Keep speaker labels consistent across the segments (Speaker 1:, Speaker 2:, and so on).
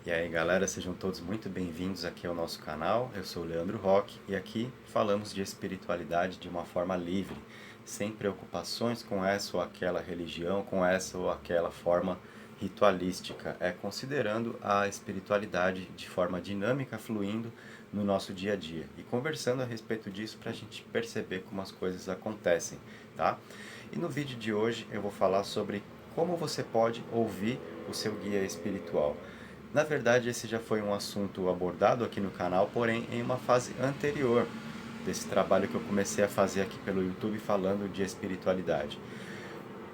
Speaker 1: E aí galera, sejam todos muito bem-vindos aqui ao nosso canal. Eu sou o Leandro Roque e aqui falamos de espiritualidade de uma forma livre, sem preocupações com essa ou aquela religião, com essa ou aquela forma ritualística. É considerando a espiritualidade de forma dinâmica, fluindo no nosso dia a dia e conversando a respeito disso para a gente perceber como as coisas acontecem, tá? E no vídeo de hoje eu vou falar sobre como você pode ouvir o seu guia espiritual. Na verdade, esse já foi um assunto abordado aqui no canal, porém em uma fase anterior desse trabalho que eu comecei a fazer aqui pelo YouTube falando de espiritualidade.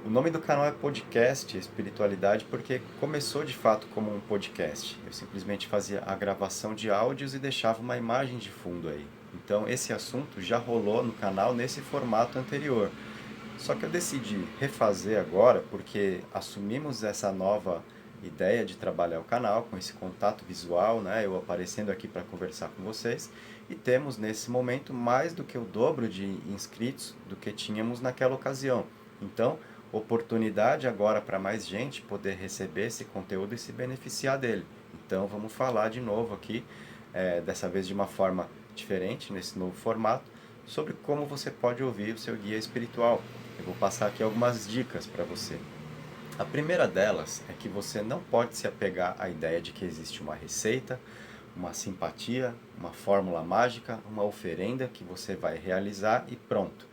Speaker 1: O nome do canal é Podcast Espiritualidade porque começou de fato como um podcast. Eu simplesmente fazia a gravação de áudios e deixava uma imagem de fundo aí. Então esse assunto já rolou no canal nesse formato anterior. Só que eu decidi refazer agora porque assumimos essa nova ideia de trabalhar o canal com esse contato visual, né? Eu aparecendo aqui para conversar com vocês e temos nesse momento mais do que o dobro de inscritos do que tínhamos naquela ocasião. Então, oportunidade agora para mais gente poder receber esse conteúdo e se beneficiar dele. Então, vamos falar de novo aqui, dessa vez de uma forma diferente, nesse novo formato, sobre como você pode ouvir o seu guia espiritual. Eu vou passar aqui algumas dicas para você. A primeira delas é que você não pode se apegar à ideia de que existe uma receita, uma simpatia, uma fórmula mágica, uma oferenda que você vai realizar e pronto.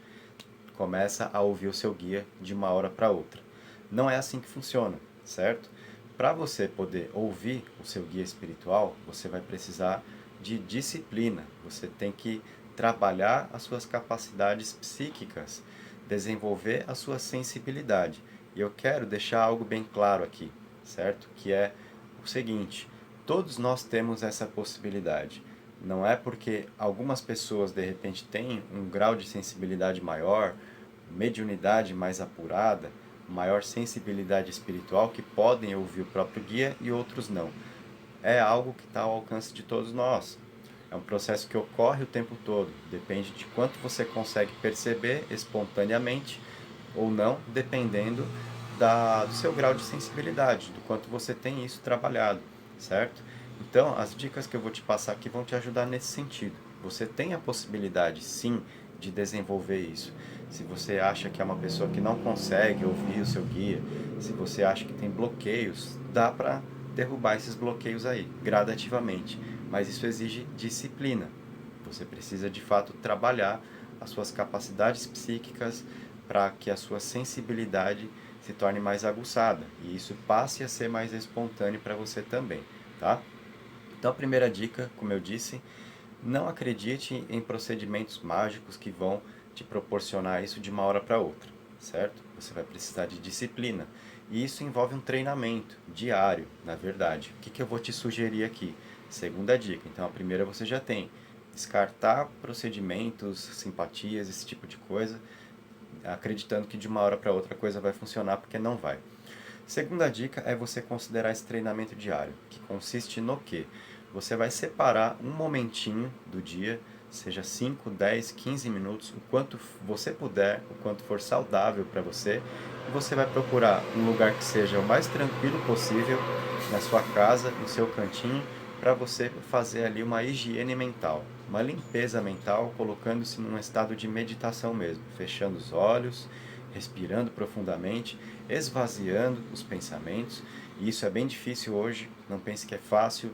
Speaker 1: Começa a ouvir o seu guia de uma hora para outra. Não é assim que funciona, certo? Para você poder ouvir o seu guia espiritual, você vai precisar de disciplina. Você tem que trabalhar as suas capacidades psíquicas, desenvolver a sua sensibilidade. E eu quero deixar algo bem claro aqui, certo? Que é o seguinte: todos nós temos essa possibilidade. Não é porque algumas pessoas de repente têm um grau de sensibilidade maior, mediunidade mais apurada, maior sensibilidade espiritual que podem ouvir o próprio guia e outros não. É algo que está ao alcance de todos nós. É um processo que ocorre o tempo todo. Depende de quanto você consegue perceber espontaneamente ou não, dependendo do seu grau de sensibilidade, do quanto você tem isso trabalhado, certo? Então, as dicas que eu vou te passar aqui vão te ajudar nesse sentido. Você tem a possibilidade, sim, de desenvolver isso. Se você acha que é uma pessoa que não consegue ouvir o seu guia, se você acha que tem bloqueios, dá para derrubar esses bloqueios aí, gradativamente. Mas isso exige disciplina. Você precisa de fato trabalhar as suas capacidades psíquicas para que a sua sensibilidade se torne mais aguçada e isso passe a ser mais espontâneo para você também, tá? Então a primeira dica, como eu disse, não acredite em procedimentos mágicos que vão te proporcionar isso de uma hora para outra, certo? Você vai precisar de disciplina. E isso envolve um treinamento diário, na verdade. O que eu vou te sugerir aqui? Segunda dica. Então, a primeira você já tem. Descartar procedimentos, simpatias, esse tipo de coisa, acreditando que de uma hora para outra a coisa vai funcionar, porque não vai. Segunda dica é você considerar esse treinamento diário, que consiste no quê? Você vai separar um momentinho do dia, seja 5, 10, 15 minutos, o quanto você puder, o quanto for saudável para você, e você vai procurar um lugar que seja o mais tranquilo possível, na sua casa, no seu cantinho, para você fazer ali uma higiene mental, uma limpeza mental, colocando-se num estado de meditação mesmo, fechando os olhos, respirando profundamente, esvaziando os pensamentos. E isso é bem difícil hoje, não pense que é fácil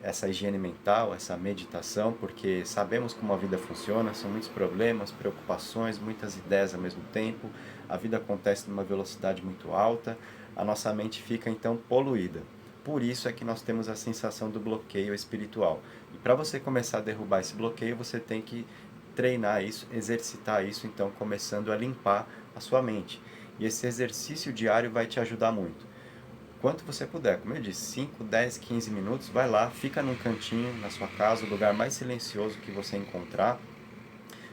Speaker 1: essa higiene mental, essa meditação, porque sabemos como a vida funciona, são muitos problemas, preocupações, muitas ideias ao mesmo tempo, a vida acontece numa velocidade muito alta, a nossa mente fica então poluída. Por isso é que nós temos a sensação do bloqueio espiritual. E para você começar a derrubar esse bloqueio, você tem que treinar isso, exercitar isso, então começando a limpar a sua mente. E esse exercício diário vai te ajudar muito. Quanto você puder, como eu disse, 5, 10, 15 minutos, vai lá, fica num cantinho na sua casa, o lugar mais silencioso que você encontrar.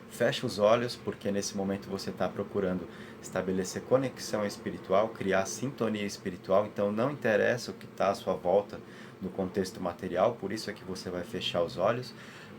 Speaker 1: Fecha os olhos, porque nesse momento você está procurando estabelecer conexão espiritual, criar sintonia espiritual, então não interessa o que está à sua volta no contexto material, por isso é que você vai fechar os olhos,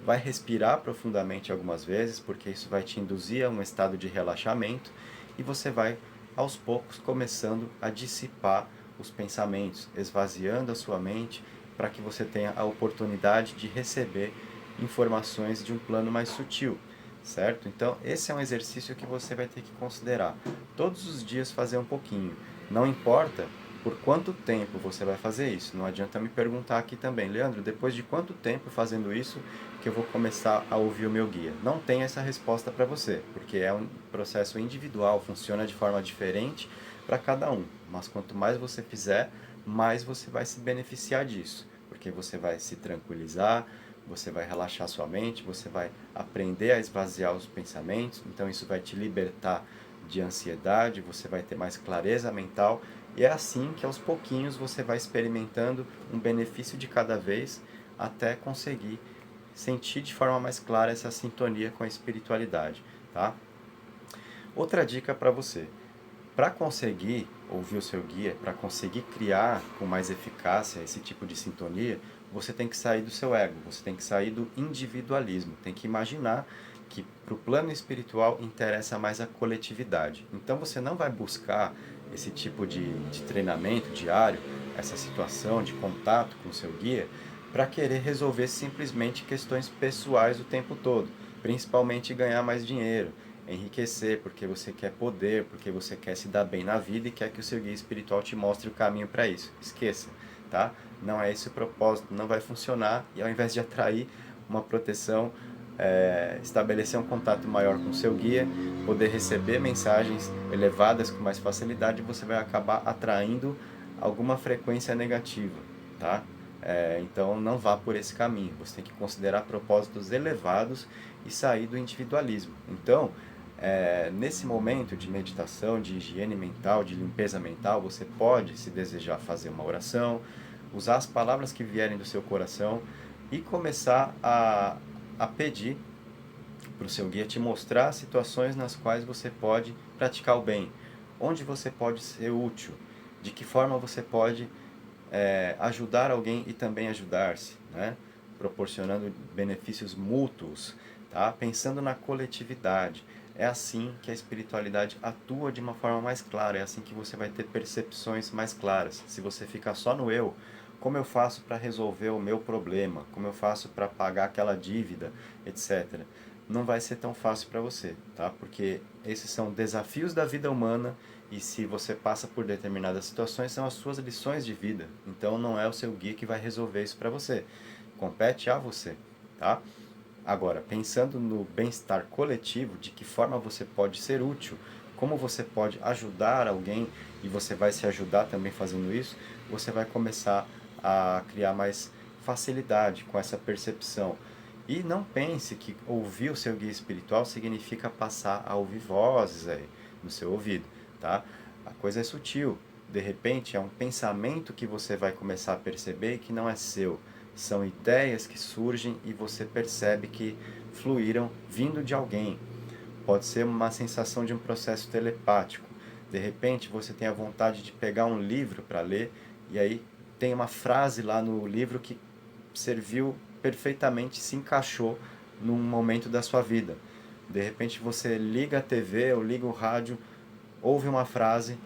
Speaker 1: vai respirar profundamente algumas vezes, porque isso vai te induzir a um estado de relaxamento, e você vai, aos poucos, começando a dissipar os pensamentos, esvaziando a sua mente para que você tenha a oportunidade de receber informações de um plano mais sutil, certo? Então, esse é um exercício que você vai ter que considerar. Todos os dias fazer um pouquinho. Não importa por quanto tempo você vai fazer isso. Não adianta me perguntar aqui também, Leandro, depois de quanto tempo fazendo isso que eu vou começar a ouvir o meu guia? Não tem essa resposta para você, porque é um processo individual, funciona de forma diferente para cada um. Mas quanto mais você fizer, mais você vai se beneficiar disso, porque você vai se tranquilizar, você vai relaxar sua mente, você vai aprender a esvaziar os pensamentos, então isso vai te libertar de ansiedade, você vai ter mais clareza mental, e é assim que aos pouquinhos você vai experimentando um benefício de cada vez até conseguir sentir de forma mais clara essa sintonia com a espiritualidade, tá? Outra dica para você: para conseguir ouvir o seu guia, para conseguir criar com mais eficácia esse tipo de sintonia, você tem que sair do seu ego, você tem que sair do individualismo, tem que imaginar que para o plano espiritual interessa mais a coletividade. Então você não vai buscar esse tipo de treinamento diário, essa situação de contato com o seu guia, para querer resolver simplesmente questões pessoais o tempo todo, principalmente ganhar mais dinheiro, enriquecer, porque você quer poder, porque você quer se dar bem na vida e quer que o seu guia espiritual te mostre o caminho para isso. Esqueça, tá? Não é esse o propósito, não vai funcionar, e ao invés de atrair uma proteção, estabelecer um contato maior com o seu guia, poder receber mensagens elevadas com mais facilidade, você vai acabar atraindo alguma frequência negativa, tá? Então não vá por esse caminho, você tem que considerar propósitos elevados e sair do individualismo. Então, nesse momento de meditação, de higiene mental, de limpeza mental, você pode, se desejar, fazer uma oração, usar as palavras que vierem do seu coração e começar a pedir para o seu guia te mostrar situações nas quais você pode praticar o bem, onde você pode ser útil, de que forma você pode ajudar alguém e também ajudar-se, né? Proporcionando benefícios mútuos, tá? Pensando na coletividade. É assim que a espiritualidade atua de uma forma mais clara, é assim que você vai ter percepções mais claras. Se você ficar só no eu, como eu faço para resolver o meu problema, como eu faço para pagar aquela dívida, etc., não vai ser tão fácil para você, tá? Porque esses são desafios da vida humana e se você passa por determinadas situações, são as suas lições de vida. Então não é o seu guia que vai resolver isso para você. Compete a você, tá? Agora, pensando no bem-estar coletivo, de que forma você pode ser útil, como você pode ajudar alguém e você vai se ajudar também fazendo isso, você vai começar a criar mais facilidade com essa percepção. E não pense que ouvir o seu guia espiritual significa passar a ouvir vozes aí no seu ouvido, tá? A coisa é sutil. De repente, é um pensamento que você vai começar a perceber que não é seu. São ideias que surgem e você percebe que fluíram vindo de alguém. Pode ser uma sensação de um processo telepático. De repente, você tem a vontade de pegar um livro para ler e aí tem uma frase lá no livro que serviu perfeitamente, se encaixou num momento da sua vida. De repente, você liga a TV ou liga o rádio, ouve uma frase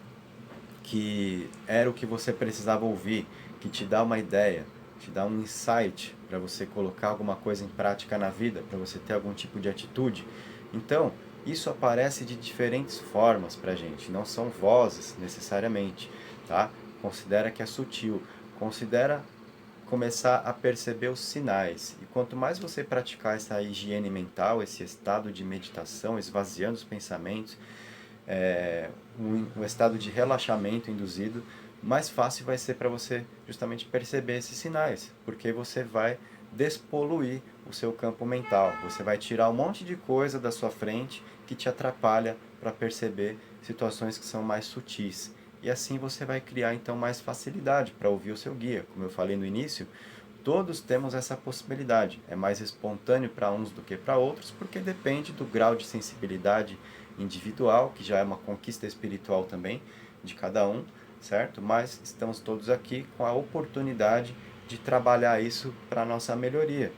Speaker 1: que era o que você precisava ouvir, que te dá uma ideia, te dá um insight para você colocar alguma coisa em prática na vida, para você ter algum tipo de atitude. Então, isso aparece de diferentes formas para a gente, não são vozes necessariamente, tá? Considera que é sutil, considera começar a perceber os sinais. E quanto mais você praticar essa higiene mental, esse estado de meditação, esvaziando os pensamentos, um estado de relaxamento induzido, mais fácil vai ser para você justamente perceber esses sinais, porque você vai despoluir o seu campo mental, você vai tirar um monte de coisa da sua frente que te atrapalha para perceber situações que são mais sutis. E assim você vai criar então mais facilidade para ouvir o seu guia. Como eu falei no início, todos temos essa possibilidade. É mais espontâneo para uns do que para outros, porque depende do grau de sensibilidade individual, que já é uma conquista espiritual também de cada um, certo? Mas estamos todos aqui com a oportunidade de trabalhar isso para a nossa melhoria.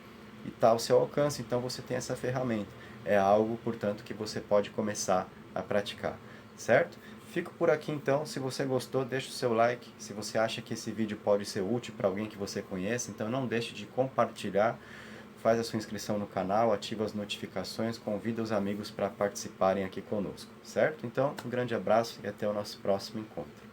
Speaker 1: E está ao seu alcance, então você tem essa ferramenta. É algo, portanto, que você pode começar a praticar, certo? Fico por aqui então. Se você gostou, deixa o seu like. Se você acha que esse vídeo pode ser útil para alguém que você conheça, então não deixe de compartilhar. Faz a sua inscrição no canal, ativa as notificações, convida os amigos para participarem aqui conosco, certo? Então, um grande abraço e até o nosso próximo encontro.